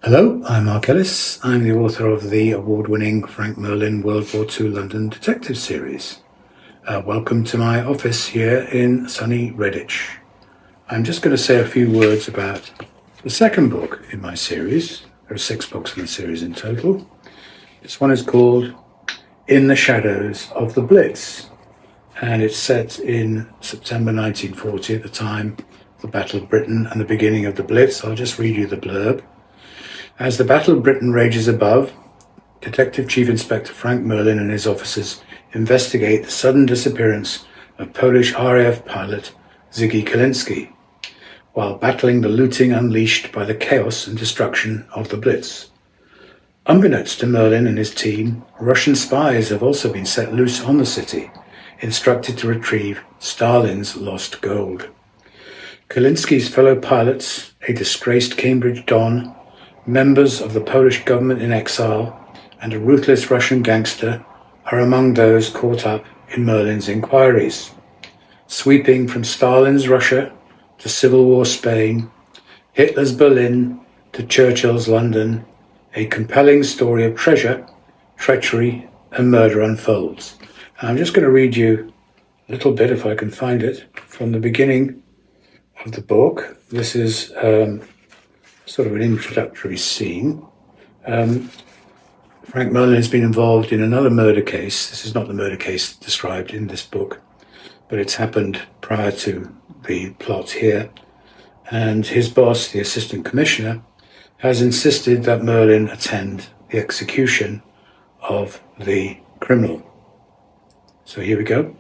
Hello, I'm Mark Ellis. I'm the author of the award-winning Frank Merlin WW2 London detective series. Welcome to my office here in sunny Redditch. I'm just going to say a few words about the second book in my series. There are 6 books in the series in total. This one is called In the Shadows of the Blitz, and it's set in September 1940 at the time of the Battle of Britain and the beginning of the Blitz. I'll just read you the blurb. As the Battle of Britain rages above, Detective Chief Inspector Frank Merlin and his officers investigate the sudden disappearance of Polish RAF pilot Ziggy Kalinski, while battling the looting unleashed by the chaos and destruction of the Blitz. Unbeknownst to Merlin and his team, Russian spies have also been set loose on the city, instructed to retrieve Stalin's lost gold. Kalinski's fellow pilots, a disgraced Cambridge Don, members of the Polish government in exile, and a ruthless Russian gangster are among those caught up in Merlin's inquiries. Sweeping from Stalin's Russia to Civil War Spain, Hitler's Berlin to Churchill's London, a compelling story of treasure, treachery, and murder unfolds. And I'm just going to read you a little bit, if I can find it, from the beginning of the book. This is sort of an introductory scene. Frank Merlin has been involved in another murder case. This is not the murder case described in this book, but it's happened prior to the plot here. And his boss, the assistant commissioner, has insisted that Merlin attend the execution of the criminal. So here we go.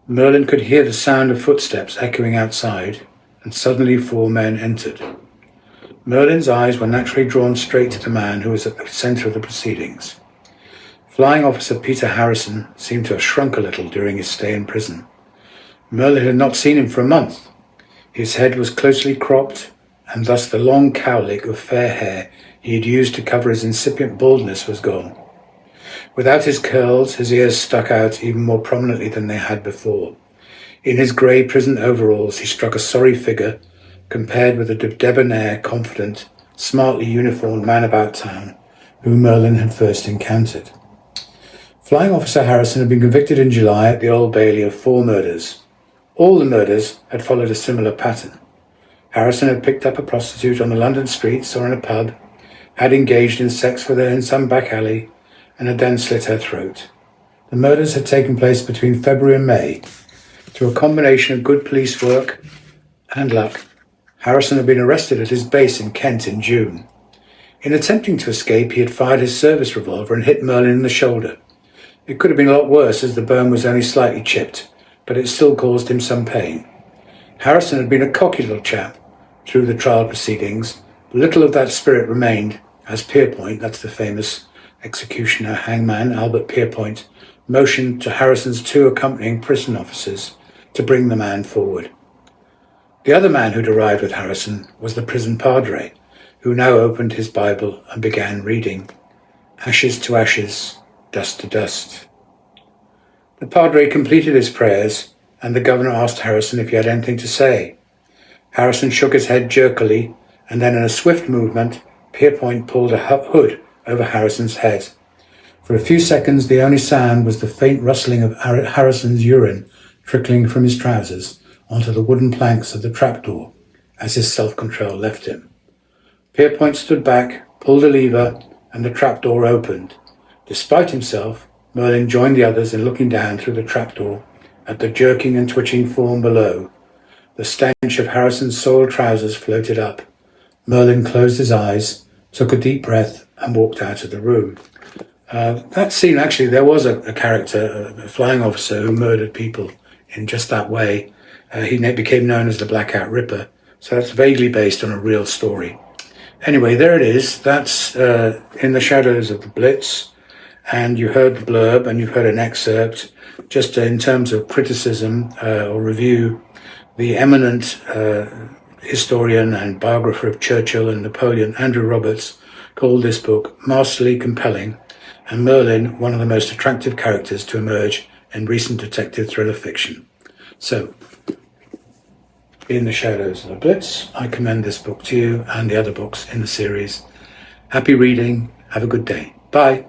Merlin could hear the sound of footsteps echoing outside, and suddenly 4 men entered. Merlin's eyes were naturally drawn straight to the man who was at the centre of the proceedings. Flying Officer Peter Harrison seemed to have shrunk a little during his stay in prison. Merlin had not seen him for a month. His head was closely cropped, and thus the long cowlick of fair hair he had used to cover his incipient baldness was gone. Without his curls, his ears stuck out even more prominently than they had before. In his grey prison overalls, he struck a sorry figure compared with the debonair, confident, smartly uniformed man about town whom Merlin had first encountered. Flying Officer Harrison had been convicted in July at the Old Bailey of 4 murders. All the murders had followed a similar pattern. Harrison had picked up a prostitute on the London streets or in a pub, had engaged in sex with her in some back alley, and had then slit her throat. The murders had taken place between February and May. Through a combination of good police work and luck, Harrison had been arrested at his base in Kent in June. In attempting to escape, he had fired his service revolver and hit Merlin in the shoulder. It could have been a lot worse, as the bone was only slightly chipped, but it still caused him some pain. Harrison had been a cocky little chap through the trial proceedings, but little of that spirit remained as Pierpoint, that's the famous executioner hangman Albert Pierpoint, motioned to Harrison's 2 accompanying prison officers to bring the man forward. The other man who'd arrived with Harrison was the prison padre, who now opened his Bible and began reading, "Ashes to ashes, dust to dust." The padre completed his prayers, and the governor asked Harrison if he had anything to say. Harrison shook his head jerkily, and then in a swift movement, Pierpoint pulled a hood over Harrison's head. For a few seconds, the only sound was the faint rustling of Harrison's urine trickling from his trousers onto the wooden planks of the trapdoor as his self-control left him. Pierpoint stood back, pulled a lever, and the trapdoor opened. Despite himself, Merlin joined the others in looking down through the trapdoor at the jerking and twitching form below. The stench of Harrison's soiled trousers floated up. Merlin closed his eyes, took a deep breath, and walked out of the room. That scene, actually, there was a character, a flying officer, who murdered people in just that way. He became known as the Blackout Ripper, so that's vaguely based on a real story. Anyway, there it is. That's In the Shadows of the Blitz, and you heard the blurb and you've heard an excerpt. Just in terms of criticism or review, the eminent historian and biographer of Churchill and Napoleon, Andrew Roberts, called this book masterly compelling, and Merlin one of the most attractive characters to emerge in recent detective thriller fiction. So, In the Shadows of the Blitz, I commend this book to you and the other books in the series, Happy reading. Have a good day. Bye.